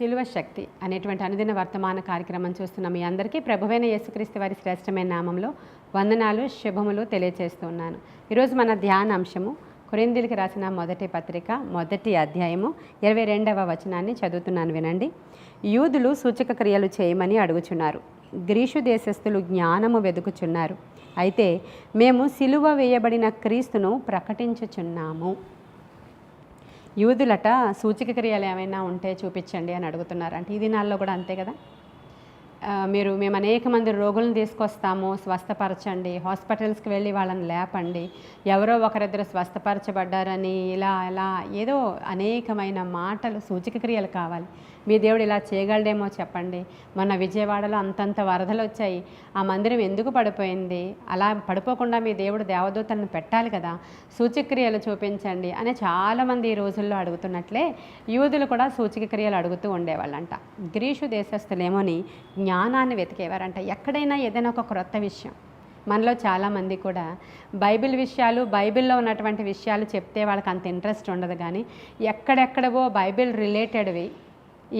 శిలువ శక్తి అనేటువంటి అనుదిన వర్తమాన కార్యక్రమం చూస్తున్న మీ అందరికీ ప్రభువైన యేసుక్రీస్తు వారి శ్రేష్టమైన నామంలో వందనాలు శుభములు తెలియజేస్తున్నాను. ఈరోజు మన ధ్యాన అంశము కొరింథీయులకు రాసిన మొదటి పత్రిక మొదటి అధ్యాయము 22వ వచనాన్ని చదువుతున్నాను, వినండి. యూదులు సూచక క్రియలు చేయమని అడుగుచున్నారు, గ్రీసు దేశస్థులు జ్ఞానము వెదుకుచున్నారు. అయితే మేము సిలువ వేయబడిన క్రీస్తును ప్రకటించుచున్నాము. యూదులట సూచక క్రియలు ఏమైనా ఉంటే చూపించండి అని అడుగుతున్నారు. అంటే ఈ దినాల్లో కూడా అంతే కదా. మేము అనేక మంది రోగులను తీసుకొస్తాము, స్వస్థపరచండి, హాస్పిటల్స్కి వెళ్ళి వాళ్ళని లేపండి, ఎవరో ఒకరిద్దరు స్వస్థపరచబడ్డారని ఇలా ఏదో అనేకమైన మాటలు, సూచక క్రియలు కావాలి. మీ దేవుడు ఇలా చేయగలడేమో చెప్పండి. మొన్న విజయవాడలో అంతంత వరదలు వచ్చాయి, ఆ మందిరం ఎందుకు పడిపోయింది? అలా పడిపోకుండా మీ దేవుడు దేవదూతలను పెట్టాలి కదా, సూచక క్రియలు చూపించండి అని చాలామంది ఈ రోజుల్లో అడుగుతున్నట్లే యూదులు కూడా సూచక క్రియలు అడుగుతూ ఉండేవాళ్ళంట. గ్రీసు దేశస్థులేమోని జ్ఞానాన్ని వెతికేవారంట. ఎక్కడైనా ఏదైనా ఒక క్రొత్త విషయం, మనలో చాలామంది కూడా బైబిల్ విషయాలు, బైబిల్లో ఉన్నటువంటి విషయాలు చెప్తే వాళ్ళకి అంత ఇంట్రెస్ట్ ఉండదు. కానీ ఎక్కడెక్కడవో బైబిల్ రిలేటెడ్వి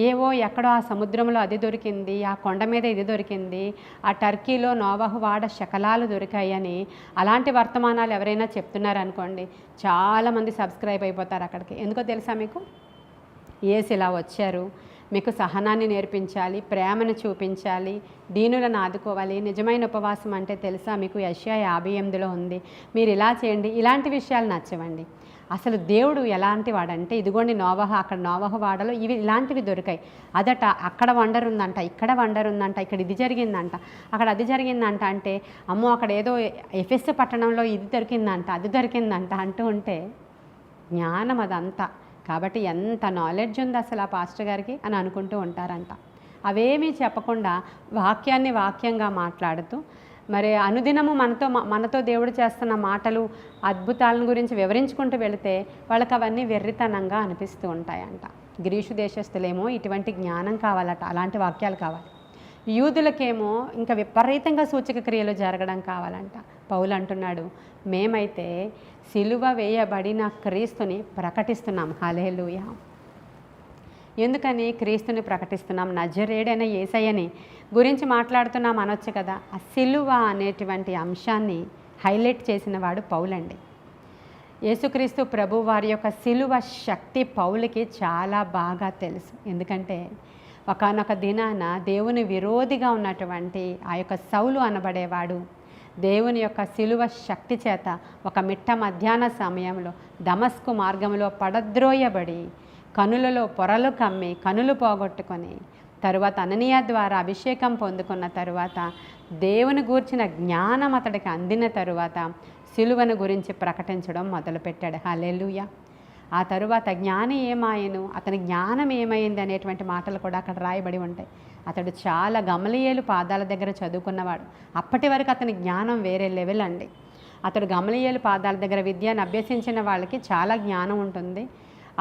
ఏవో, ఎక్కడో ఆ సముద్రంలో అది దొరికింది, ఆ కొండ మీద ఇది దొరికింది, ఆ టర్కీలో నోవహు వాడ శకలాలు దొరికాయని అలాంటి వర్తమానాలు ఎవరైనా చెప్తున్నారనుకోండి, చాలామంది సబ్స్క్రైబ్ అయిపోతారు అక్కడికి. ఎందుకో తెలుసా మీకు? యేసు ఇలా వచ్చారు, మీకు సహనాన్ని నేర్పించాలి, ప్రేమను చూపించాలి, దీనులను ఆదుకోవాలి. నిజమైన ఉపవాసం అంటే తెలుసా మీకు? యెషయా 58లో ఉంది. మీరు ఇలా చేయండి. ఇలాంటి విషయాలు నచ్చవండి. అసలు దేవుడు ఎలాంటి వాడంటే, ఇదిగోండి నోవహు, అక్కడ నోవహు వాడలో ఇలాంటివి దొరికాయి, అదట అక్కడ వండర్ ఉందంట, ఇక్కడ వండర్ ఉందంట, ఇక్కడ ఇది జరిగిందంట, అక్కడ అది జరిగిందంట. అంటే అమ్మో, అక్కడ ఏదో ఎఫెస్ పట్టణంలో ఇది దొరికిందంట, అది దొరికిందంట అంటూ ఉంటే జ్ఞానం అదంతా. కాబట్టి ఎంత నాలెడ్జ్ ఉంది అసలు ఆ పాస్టర్ గారికి అని అనుకుంటూ ఉంటారంట. అవేమీ చెప్పకుండా వాక్యాన్ని వాక్యంగా మాట్లాడుతూ, మరి అనుదినము మనతో దేవుడు చేస్తున్న మాటలు, అద్భుతాలను గురించి వివరించుకుంటూ వెళితే వాళ్ళకి అవన్నీ వెర్రితనంగా అనిపిస్తూ ఉంటాయంట. గ్రీసు దేశస్తులేమో ఇటువంటి జ్ఞానం కావాలట, అలాంటి వాక్యాలు కావాలి. యూదులకేమో ఇంకా విపరీతంగా సూచక క్రియలు జరగడం కావాలంట. పౌలు అంటున్నాడు, మేమైతే సిలువ వేయబడిన క్రీస్తుని ప్రకటిస్తున్నాం. హల్లెలూయా. ఎందుకని క్రీస్తుని ప్రకటిస్తున్నాం? నజరేయుడైన యేసయ్యని గురించి మాట్లాడుతున్నాం అనొచ్చు కదా. ఆ సిలువ అనేటువంటి అంశాన్ని హైలైట్ చేసిన వాడు పౌలండి. యేసుక్రీస్తు ప్రభు వారి యొక్క సిలువ శక్తి పౌలుకి చాలా బాగా తెలుసు. ఎందుకంటే ఒకానొక దినాన దేవుని విరోధిగా ఉన్నటువంటి ఆ యొక్క సౌలు అనబడేవాడు దేవుని యొక్క సిలువ శక్తి చేత ఒక మిట్ట మధ్యాహ్న సమయంలో దమస్కు మార్గంలో పడద్రోయబడి కనులలో పొరలు కమ్మి కనులు పోగొట్టుకొని తరువాత అననీయ ద్వారా అభిషేకం పొందుకున్న తరువాత దేవుని గూర్చిన జ్ఞానం అతడికి అందిన తరువాత సిలువను గురించి ప్రకటించడం మొదలుపెట్టాడు. హల్లెలూయా. ఆ తరువాత జ్ఞాని ఏమాయను, అతని జ్ఞానం ఏమైంది అనేటువంటి మాటలు కూడా అక్కడ రాయబడి ఉంటాయి. అతడు చాలా గమలీయేలు పాదాల దగ్గర చదువుకున్నవాడు. అప్పటి వరకు అతని జ్ఞానం వేరే లెవెల్ అండి. అతడు గమలీయేలు పాదాల దగ్గర విద్యను అభ్యసించిన వాళ్ళకి చాలా జ్ఞానం ఉంటుంది.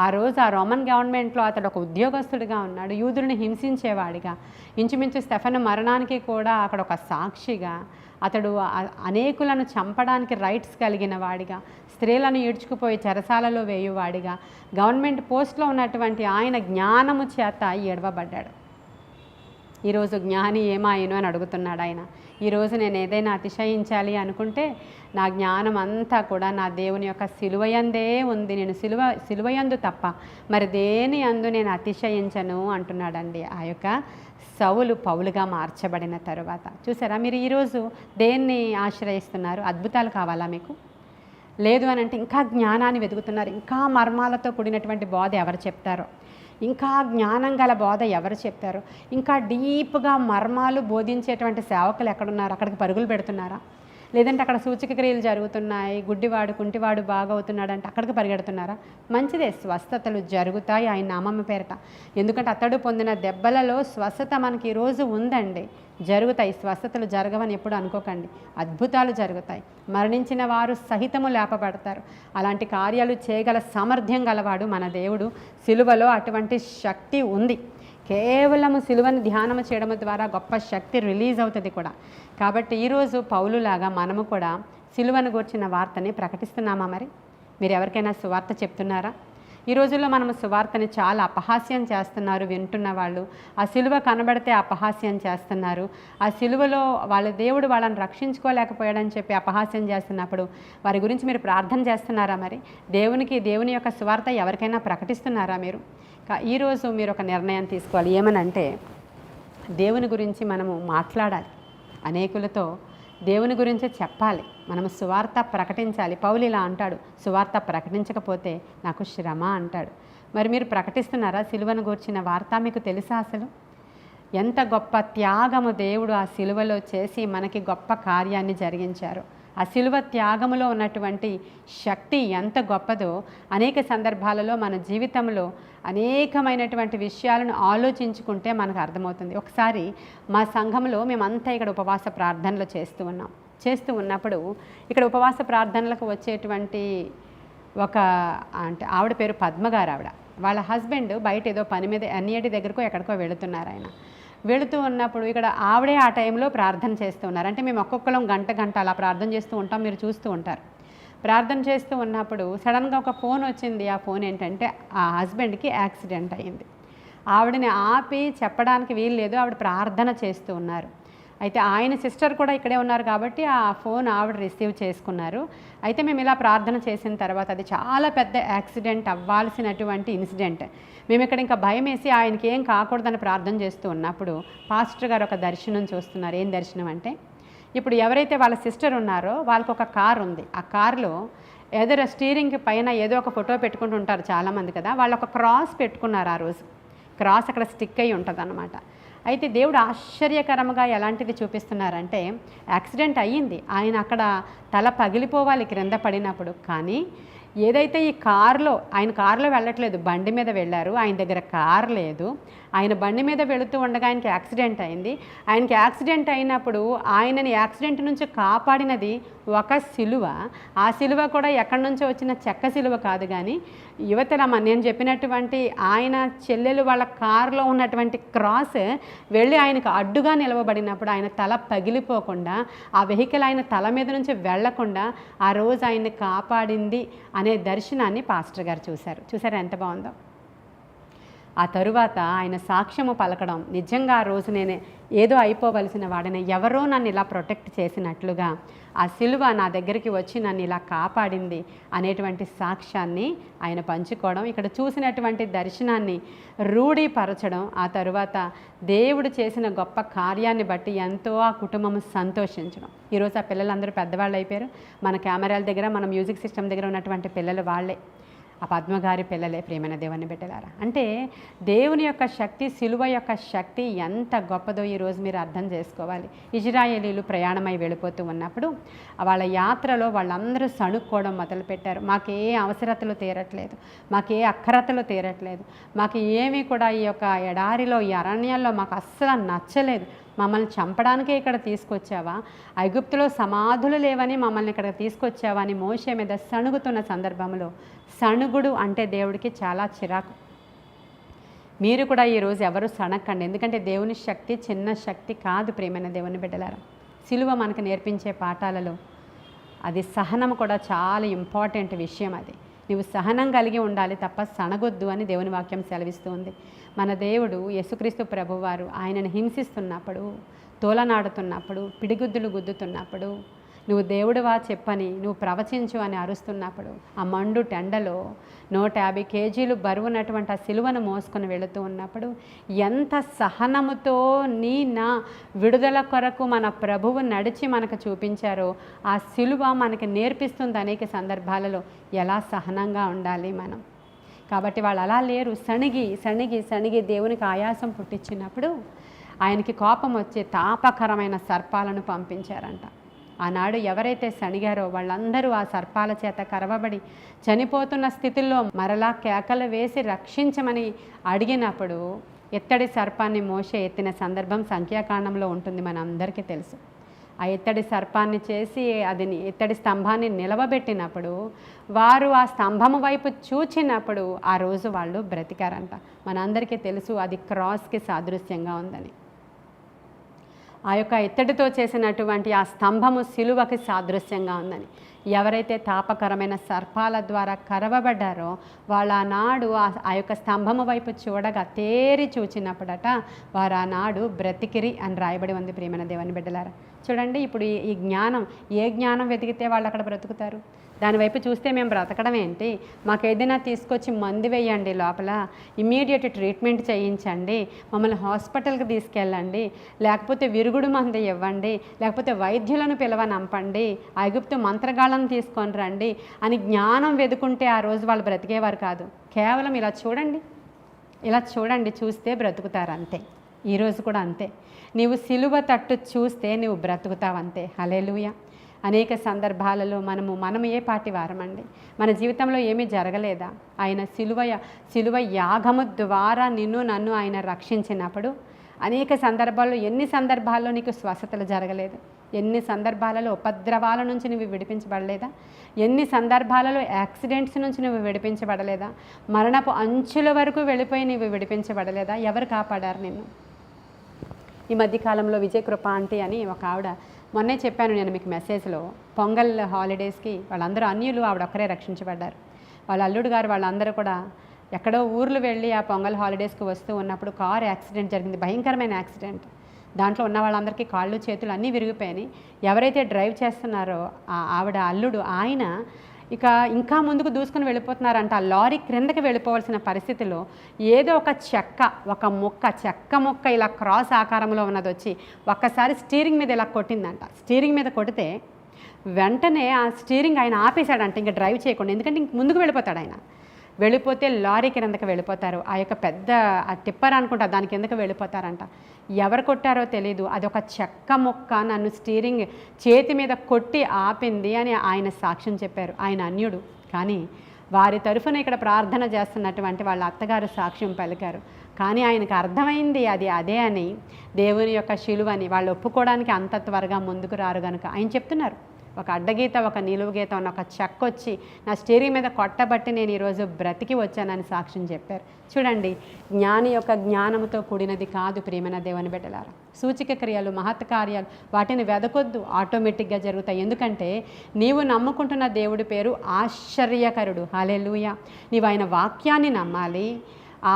ఆ రోజు ఆ రోమన్ గవర్నమెంట్లో అతడు ఒక ఉద్యోగస్తుడిగా ఉన్నాడు, యూదుల్ని హింసించేవాడిగా, ఇంచుమించు స్టెఫను మరణానికి కూడా అక్కడ ఒక సాక్షిగా, అతడు అనేకులను చంపడానికి రైట్స్ కలిగిన వాడిగా, స్త్రీలను ఈడ్చుకుపోయి చెరసాలలో వేయువాడిగా, గవర్నమెంట్ పోస్ట్లో ఉన్నటువంటి ఆయన జ్ఞానము చేత ఎడవబడ్డాడు. ఈరోజు జ్ఞాని ఏమాయను అని అడుగుతున్నాడు ఆయన. ఈరోజు నేను ఏదైనా అతిశయించాలి అనుకుంటే నా జ్ఞానం అంతా కూడా నా దేవుని యొక్క సిలువయందే ఉంది, నేను సిలువయందు తప్ప మరి దేని అందు నేను అతిశయించను అంటున్నాడండి ఆ యొక్క సౌలు పౌలుగా మార్చబడిన తరువాత. చూసారా మీరు ఈరోజు దేన్ని ఆశ్రయిస్తున్నారు? అద్భుతాలు కావాలా మీకు? లేదు అని అంటే ఇంకా జ్ఞానాన్ని వెతుకుతున్నారు. ఇంకా మర్మాలతో కూడినటువంటి బోధ ఎవరు చెప్తారో, ఇంకా జ్ఞానం గల బోధ ఎవరు చెప్తారో, ఇంకా డీప్గా మర్మాలు బోధించేటువంటి సేవకులు ఎక్కడున్నారు? అక్కడికి పరుగులు పెడుతున్నారా? లేదంటే అక్కడ సూచక క్రియలు జరుగుతున్నాయి, గుడ్డివాడు కుంటివాడు బాగవుతున్నాడు అంటే అక్కడికి పరిగెడుతున్నారా? మంచిదే, స్వస్థతలు జరుగుతాయి ఆయన నామం పేరట. ఎందుకంటే అతడు పొందిన దెబ్బలలో స్వస్థత మనకి ఈరోజు ఉందండి. జరుగుతాయి, స్వస్థతలు జరగవని ఎప్పుడు అనుకోకండి. అద్భుతాలు జరుగుతాయి, మరణించిన వారు సహితము లేపబడతారు. అలాంటి కార్యాలు చేయగల సామర్థ్యం గలవాడు మన దేవుడు. సిలువలో అటువంటి శక్తి ఉంది. కేవలము సిలువను ధ్యానము చేయడం ద్వారా గొప్ప శక్తి రిలీజ్ అవుతుంది కూడా. కాబట్టి ఈరోజు పౌలులాగా మనము కూడా సిలువను గూర్చిన వార్తని ప్రకటిస్తున్నామా? మరి మీరు ఎవరికైనా సువార్త చెప్తున్నారా? ఈ రోజుల్లో మనం సువార్తని చాలా అపహాస్యం చేస్తున్నారు వింటున్న వాళ్ళు. ఆ సిలువ కనబడితే అపహాస్యం చేస్తున్నారు. ఆ సిలువలో వాళ్ళ దేవుడు వాళ్ళని రక్షించుకోలేకపోయాడని చెప్పి అపహాస్యం చేస్తున్నప్పుడు వారి గురించి మీరు ప్రార్థన చేస్తున్నారా? మరి దేవుని యొక్క సువార్త ఎవరికైనా ప్రకటిస్తున్నారా మీరు? ఈరోజు మీరు ఒక నిర్ణయం తీసుకోవాలి. ఏమనంటే దేవుని గురించి మనము మాట్లాడాలి, అనేకులతో దేవుని గురించి చెప్పాలి, మనము సువార్త ప్రకటించాలి. పౌలు ఇలా అంటాడు, సువార్త ప్రకటించకపోతే నాకు శ్రమ అంటాడు. మరి మీరు ప్రకటిస్తున్నారా సిలువను గూర్చిన వార్త? మీకు తెలుసా అసలు ఎంత గొప్ప త్యాగము దేవుడు ఆ సిలువలో చేసి మనకి గొప్ప కార్యాన్ని జరిగించారు? ఆ సిలువ త్యాగములో ఉన్నటువంటి శక్తి ఎంత గొప్పదో అనేక సందర్భాలలో మన జీవితంలో అనేకమైనటువంటి విషయాలను ఆలోచించుకుంటే మనకు అర్థమవుతుంది. ఒకసారి మా సంఘంలో మేమంతా ఇక్కడ ఉపవాస ప్రార్థనలు చేస్తూ ఉన్నప్పుడు ఇక్కడ ఉపవాస ప్రార్థనలకు వచ్చేటువంటి ఒక అంటే ఆవిడ పేరు పద్మ గారు. వాళ్ళ హస్బెండ్ బయట ఏదో పని మీద ఎన్ఈడి దగ్గరకో ఎక్కడికో వెళుతున్నారు. ఆయన వెళుతూ ఉన్నప్పుడు ఇక్కడ ఆవిడే ఆ టైంలో ప్రార్థన చేస్తూ ఉన్నారు. అంటే మేము ఒక్కొక్కరం గంట అలా ప్రార్థన చేస్తూ ఉంటాం, మీరు చూస్తూ ఉంటారు. ప్రార్థన చేస్తూ ఉన్నప్పుడు సడన్గా ఒక ఫోన్ వచ్చింది. ఆ ఫోన్ ఏంటంటే ఆ హస్బెండ్కి యాక్సిడెంట్ అయ్యింది. ఆవిడని ఆపి చెప్పడానికి వీలు లేదు, ఆవిడ ప్రార్థన చేస్తూ ఉన్నారు. అయితే ఆయన సిస్టర్ కూడా ఇక్కడే ఉన్నారు కాబట్టి ఆ ఫోన్ ఆవిడ రిసీవ్ చేసుకున్నారు. అయితే మేము ఇలా ప్రార్థన చేసిన తర్వాత అది చాలా పెద్ద యాక్సిడెంట్ అవ్వాల్సినటువంటి ఇన్సిడెంట్. మేము ఇక్కడ ఇంకా భయం వేసి ఆయనకి ఏం కాకూడదని ప్రార్థన చేస్తూ ఉన్నప్పుడు పాస్టర్ గారు ఒక దర్శనం చూస్తున్నారు. ఏం దర్శనం అంటే, ఇప్పుడు ఎవరైతే వాళ్ళ సిస్టర్ ఉన్నారో వాళ్ళకి ఒక కార్ ఉంది. ఆ కారులో ఎదుర స్టీరింగ్ పైన ఏదో ఒక ఫోటో పెట్టుకుంటూ ఉంటారు చాలామంది కదా, వాళ్ళు ఒక క్రాస్ పెట్టుకున్నారు. ఆ రోజు క్రాస్ అక్కడ స్టిక్ అయ్యి ఉంటుంది అన్నమాట. అయితే దేవుడు ఆశ్చర్యకరంగా ఎలాంటిది చూపిస్తున్నారంటే, యాక్సిడెంట్ అయ్యింది, ఆయన అక్కడ తల పగిలిపోవాలి క్రింద పడినప్పుడు. కానీ ఏదైతే ఈ ఆయన కారులో వెళ్ళట్లేదు, బండి మీద వెళ్ళారు. ఆయన దగ్గర కార్ లేదు, ఆయన బండి మీద వెళుతూ ఉండగా ఆయనకి యాక్సిడెంట్ అయింది. ఆయనకి యాక్సిడెంట్ అయినప్పుడు ఆయనని యాక్సిడెంట్ నుంచి కాపాడినది ఒక సిలువ. ఆ సిలువ కూడా ఎక్కడి నుంచో వచ్చిన చెక్క సిలువ కాదు, కానీ యువతలమ్మ నేను చెప్పినటువంటి ఆయన చెల్లెలు వాళ్ళ కారులో ఉన్నటువంటి క్రాస్ వెళ్ళి ఆయనకు అడ్డుగా నిలవబడినప్పుడు ఆయన తల పగిలిపోకుండా, ఆ వెహికల్ ఆయన తల మీద నుంచి వెళ్లకుండా ఆ రోజు ఆయన్ని కాపాడింది అనే దర్శనాన్ని పాస్టర్ గారు చూశారు. ఎంత బాగుందో. ఆ తరువాత ఆయన సాక్ష్యము పలకడం, నిజంగా ఆ రోజు నేను ఏదో అయిపోవలసిన వాడిని, ఎవరో నన్ను ఇలా ప్రొటెక్ట్ చేసినట్లుగా ఆ సిలువ నా దగ్గరికి వచ్చి నన్ను ఇలా కాపాడింది అనేటువంటి సాక్ష్యాన్ని ఆయన పంచుకోవడం, ఇక్కడ చూసినటువంటి దర్శనాన్ని రూఢీపరచడం, ఆ తరువాత దేవుడు చేసిన గొప్ప కార్యాన్ని బట్టి ఎంతో ఆ కుటుంబం సంతోషించడం. ఈరోజు ఆ పిల్లలందరూ పెద్దవాళ్ళు అయిపోయారు. మన కెమెరాల దగ్గర, మన మ్యూజిక్ సిస్టమ్ దగ్గర ఉన్నటువంటి పిల్లలు వాళ్ళే, ఆ పద్మగారి పిల్లలే. ప్రియమైన దేవుని బిడ్డలారా, అంటే దేవుని యొక్క శక్తి, సిలువ యొక్క శక్తి ఎంత గొప్పదో ఈరోజు మీరు అర్థం చేసుకోవాలి. ఇజ్రాయేలీలు ప్రయాణమై వెళ్ళిపోతూ ఉన్నప్పుడు వాళ్ళ యాత్రలో వాళ్ళందరూ సణుక్కోవడం మొదలుపెట్టారు. మాకే అవసరతలు తీరట్లేదు, మాకే అక్కరతలు తీరట్లేదు, మాకు ఏమీ కూడా ఈ యొక్క ఎడారిలో, ఈ అరణ్యాల్లో మాకు అస్సలు నచ్చలేదు, మమ్మల్ని చంపడానికే ఇక్కడ తీసుకొచ్చావా, ఐగుప్తులో సమాధులు లేవని మమ్మల్ని ఇక్కడ తీసుకొచ్చావా అని మోషే మీద సణుగుతున్న సందర్భంలో, సణుగుడు అంటే దేవుడికి చాలా చిరాకు. మీరు కూడా ఈరోజు ఎవరు సణక్కండి, ఎందుకంటే దేవుని శక్తి చిన్న శక్తి కాదు. ప్రియమైన దేవుని బిడ్డలారా, సిలువ మనకు నేర్పించే పాఠాలలో అది సహనం కూడా చాలా ఇంపార్టెంట్ విషయం. అది నువ్వు సహనం కలిగి ఉండాలి తప్ప సణగొద్దు అని దేవుని వాక్యం సెలవిస్తుంది. మన దేవుడు యేసుక్రీస్తు ప్రభువారు ఆయనను హింసిస్తున్నప్పుడు, తోలనాడుతున్నప్పుడు, పిడిగుద్దులు గుద్దుతున్నప్పుడు, నువ్వు దేవుడువా చెప్పని, నువ్వు ప్రవచించు అని అరుస్తున్నప్పుడు, ఆ మండు టెండలో 150 కేజీలు బరువున్నటువంటి ఆ సిలువను మోసుకొని వెళుతూ ఉన్నప్పుడు ఎంత సహనముతో నా విడుదల కొరకు మన ప్రభువు నడిచి మనకు చూపించారో ఆ సిలువ మనకి నేర్పిస్తుంది అనేక సందర్భాలలో ఎలా సహనంగా ఉండాలి మనం. కాబట్టి వాళ్ళు అలా లేరు, సణిగి దేవునికి ఆయాసం పుట్టించినప్పుడు ఆయనకి కోపం వచ్చి తాపకరమైన సర్పాలను పంపించారంట. ఆనాడు ఎవరైతే సణిగారో వాళ్ళందరూ ఆ సర్పాల చేత కరవబడి చనిపోతున్న స్థితిలో మరలా కేకలు వేసి రక్షించమని అడిగినప్పుడు ఎత్తడి సర్పాన్ని మోషే ఎత్తిన సందర్భం సంఖ్యాకాండంలో ఉంటుంది, మన అందరికీ తెలుసు. ఆ ఎత్తడి సర్పాన్ని చేసి అది ఎత్తడి స్తంభాన్ని నిలవబెట్టినప్పుడు వారు ఆ స్తంభము వైపు చూచినప్పుడు ఆ రోజు వాళ్ళు బ్రతికారంట. మనందరికీ తెలుసు అది క్రాస్కి సాదృశ్యంగా ఉందని. ఆ యొక్క ఎత్తడితో చేసినటువంటి ఆ స్తంభము సిలువకి సాదృశ్యంగా ఉందని. ఎవరైతే తాపకరమైన సర్పాల ద్వారా కరవబడ్డారో వాళ్ళు ఆనాడు ఆ యొక్క స్తంభము వైపు చూడగా తేరి చూచినప్పుడట వారు ఆనాడు బ్రతికిరి అని రాయబడి ఉంది. ప్రియమైన దేవుని బిడ్డలారా, చూడండి, ఇప్పుడు ఈ జ్ఞానం, ఏ జ్ఞానం వెతికితే వాళ్ళు అక్కడ బ్రతుకుతారు? దానివైపు చూస్తే మేము బ్రతకడం ఏంటి? మాకు ఏదైనా తీసుకొచ్చి మందు వేయండి, లోపల ఇమ్మీడియట్ ట్రీట్మెంట్ చేయించండి, మమ్మల్ని హాస్పిటల్కి తీసుకెళ్ళండి, లేకపోతే విరుగుడు మందు ఇవ్వండి, లేకపోతే వైద్యులను పిలవనంపండి, ఐగుప్తు మంత్రగాళ్ళను తీసుకొని రండి అని జ్ఞానం వెతుకుంటే ఆ రోజు వాళ్ళు బ్రతికేవారు కాదు. కేవలం ఇలా చూడండి, ఇలా చూడండి, చూస్తే బ్రతుకుతారు అంతే. ఈరోజు కూడా అంతే. నీవు సిలువ తట్టు చూస్తే నువ్వు బ్రతుకుతావంతే. హల్లెలూయా. అనేక సందర్భాలలో మనము ఏ పాటి వారమండి? మన జీవితంలో ఏమీ జరగలేదా? ఆయన సిలువ యాగము ద్వారా నన్ను ఆయన రక్షించినప్పుడు అనేక సందర్భాల్లో, ఎన్ని సందర్భాల్లో నీకు స్వస్థతలు జరగలేదు? ఎన్ని సందర్భాలలో ఉపద్రవాల నుంచి నువ్వు విడిపించబడలేదా? ఎన్ని సందర్భాలలో యాక్సిడెంట్స్ నుంచి నువ్వు విడిపించబడలేదా? మరణపు అంచుల వరకు వెళ్ళిపోయి నువ్వు విడిపించబడలేదా? ఎవరు కాపాడారు నిన్ను? ఈ మధ్యకాలంలో విజయకృప ఆంటీ అని ఒక ఆవిడ, మొన్నే చెప్పాను నేను మీకు మెసేజ్లో, పొంగల్ హాలిడేస్కి వాళ్ళందరూ అన్యులు, ఆవిడ ఒక్కరే రక్షించబడ్డారు. వాళ్ళ అల్లుడు గారు వాళ్ళందరూ కూడా ఎక్కడో ఊర్లు వెళ్ళి ఆ పొంగల్ హాలిడేస్కి వస్తూ ఉన్నప్పుడు కారు యాక్సిడెంట్ జరిగింది, భయంకరమైన యాక్సిడెంట్. దాంట్లో ఉన్న వాళ్ళందరికీ కాళ్ళు చేతులు అన్నీ విరిగిపోయినాయి. ఎవరైతే డ్రైవ్ చేస్తున్నారో ఆవిడ అల్లుడు, ఆయన ఇంకా ముందుకు దూసుకుని వెళ్ళిపోతున్నారంట. ఆ లారీ క్రిందకి వెళ్ళిపోవాల్సిన పరిస్థితిలో ఏదో ఒక చెక్క ముక్క ఇలా క్రాస్ ఆకారంలో ఉన్నది వచ్చి ఒక్కసారి స్టీరింగ్ మీద ఇలా కొట్టిందంట. స్టీరింగ్ మీద కొడితే వెంటనే ఆ స్టీరింగ్ ఆయన ఆపేశాడంట, ఇంకా డ్రైవ్ చేయకుండా. ఎందుకంటే ఇంక ముందుకు వెళ్ళిపోతాడు ఆయన. వెళ్ళిపోతే లారీ కిందకి వెళ్ళిపోతారు. ఆ యొక్క పెద్ద టిప్పర్ అనుకుంటా, దాని కిందకి వెళ్ళిపోతారంట. ఎవరు కొట్టారో తెలీదు, అది ఒక చెక్క ముక్క నన్ను స్టీరింగ్ చేతి మీద కొట్టి ఆపింది అని ఆయన సాక్ష్యం చెప్పారు. ఆయన అన్యుడు, కానీ వారి తరఫున ఇక్కడ ప్రార్థన చేస్తున్నటువంటి వాళ్ళ అత్తగారు సాక్ష్యం పలికారు. కానీ ఆయనకు అర్థమైంది అది అదే అని, దేవుని యొక్క శిలువని. వాళ్ళు ఒప్పుకోవడానికి అంత త్వరగా ముందుకు రారు కనుక ఆయన చెప్తున్నారు, ఒక అడ్డగీత, ఒక నిలువు గీత ఉన్న ఒక చెక్క వచ్చి నా స్టీరింగ్ మీద కొట్టబట్టి నేను ఈరోజు బ్రతికి వచ్చానని సాక్ష్యం చెప్పారు. చూడండి, జ్ఞాని యొక్క జ్ఞానంతో కూడినది కాదు ప్రియమైన దేవుని బిడ్డలారా. సూచిక క్రియలు, మహత్ కార్యాలు వాటిని వెదకొద్దు, ఆటోమేటిక్గా జరుగుతాయి. ఎందుకంటే నీవు నమ్ముకుంటున్న దేవుడి పేరు ఆశ్చర్యకరుడు. హల్లెలూయా. నీవు ఆయన వాక్యాన్ని నమ్మాలి,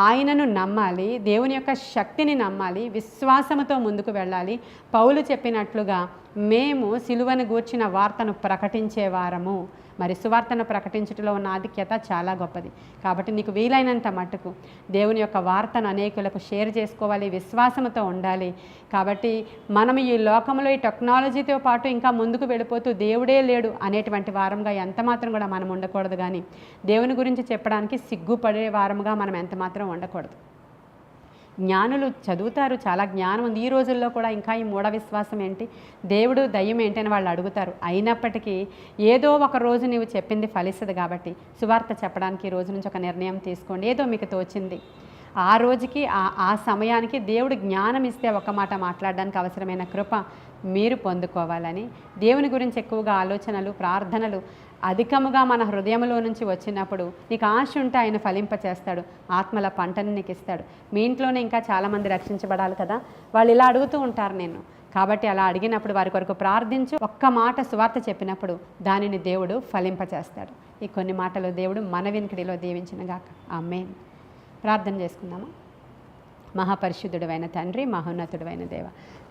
ఆయనను నమ్మాలి, దేవుని యొక్క శక్తిని నమ్మాలి, విశ్వాసముతో ముందుకు వెళ్ళాలి. పౌలు చెప్పినట్లుగా మేము సిలువను గూర్చిన వార్తను ప్రకటించేవారము. మరి సువార్తను ప్రకటించడంలో ఉన్న ఆధిక్యత చాలా గొప్పది. కాబట్టి నీకు వీలైనంత మట్టుకు దేవుని యొక్క వార్తను అనేకులకు షేర్ చేసుకోవాలి, విశ్వాసంతో ఉండాలి. కాబట్టి మనం ఈ లోకంలో ఈ టెక్నాలజీతో పాటు ఇంకా ముందుకు వెళ్ళిపోతూ దేవుడే లేడు అనేటువంటి వారంగా ఎంతమాత్రం కూడా మనం ఉండకూడదు. కానీ దేవుని గురించి చెప్పడానికి సిగ్గుపడే వారముగా మనం ఎంతమాత్రం ఉండకూడదు. జ్ఞానులు చదువుతారు, చాలా జ్ఞానం ఉంది. ఈ రోజుల్లో కూడా ఇంకా ఈ మూఢ విశ్వాసం ఏంటి, దేవుడు దయ్యం ఏంటి అని వాళ్ళు అడుగుతారు. అయినప్పటికీ ఏదో ఒక రోజు నీవు చెప్పింది ఫలిస్తుంది. కాబట్టి సువార్త చెప్పడానికి ఈ రోజు నుంచి ఒక నిర్ణయం తీసుకోండి. ఏదో మీకు తోచింది ఆ రోజుకి ఆ సమయానికి దేవుడు జ్ఞానం ఇస్తే ఒక మాట మాట్లాడడానికి అవసరమైన కృప మీరు పొందుకోవాలని, దేవుని గురించి ఎక్కువగా ఆలోచనలు, ప్రార్థనలు అధికముగా మన హృదయంలో నుంచి వచ్చినప్పుడు నీకు ఆశ ఉంటే ఆయన ఫలింపచేస్తాడు, ఆత్మల పంటని నీకు ఇస్తాడు. మీ ఇంట్లోనే ఇంకా చాలామంది రక్షించబడాలి కదా, వాళ్ళు ఇలా అడుగుతూ ఉంటారు నేను. కాబట్టి అలా అడిగినప్పుడు వారి కొరకు ప్రార్థించు. ఒక్క మాట సువార్త చెప్పినప్పుడు దానిని దేవుడు ఫలింపచేస్తాడు. ఈ కొన్ని మాటలు దేవుడు మన వినికిడిలో దీవించినగాక. ఆమేన్. ప్రార్థన చేసుకుందామా. మహాపరిశుద్ధుడైన తండ్రి, మహోన్నతుడైన దేవ,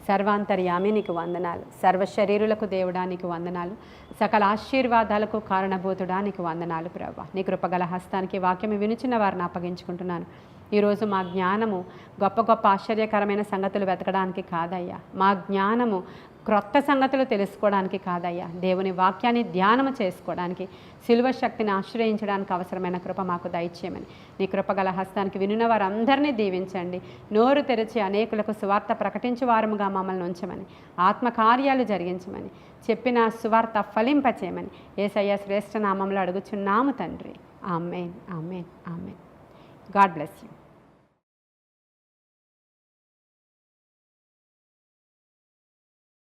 సర్వాంతర్యామి నీకు వందనాలు. సర్వశరీరులకు దేవుడా నీకు వందనాలు. సకల ఆశీర్వాదాలకు కారణభూతుడా నీకు వందనాలు ప్రభువా. నీ కృపగల హస్తానికి వాక్యము వినుచున్న వారిని అప్పగించుకుంటున్నాను. ఈరోజు మా జ్ఞానము గొప్ప గొప్ప ఆశ్చర్యకరమైన సంగతులు వెతకడానికి కాదయ్యా, మా జ్ఞానము క్రొత్త సంగతులు తెలుసుకోవడానికి కాదయ్యా, దేవుని వాక్యాన్ని ధ్యానము చేసుకోవడానికి, సిలువ శక్తిని ఆశ్రయించడానికి అవసరమైన కృప మాకు దయచేయమని నీ కృపగల హస్తానికి వినిన వారందరినీ దీవించండి. నోరు తెరిచి అనేకులకు సువార్త ప్రకటించు వారముగా మమ్మల్ని ఉంచమని, ఆత్మకార్యాలు జరిగించమని, చెప్పిన సువార్త ఫలింపచేయమని యేసయ్య శ్రేష్ఠ నామంలో అడుగుచున్నాము తండ్రి. ఆమేన్, ఆమేన్, ఆమేన్. God bless you.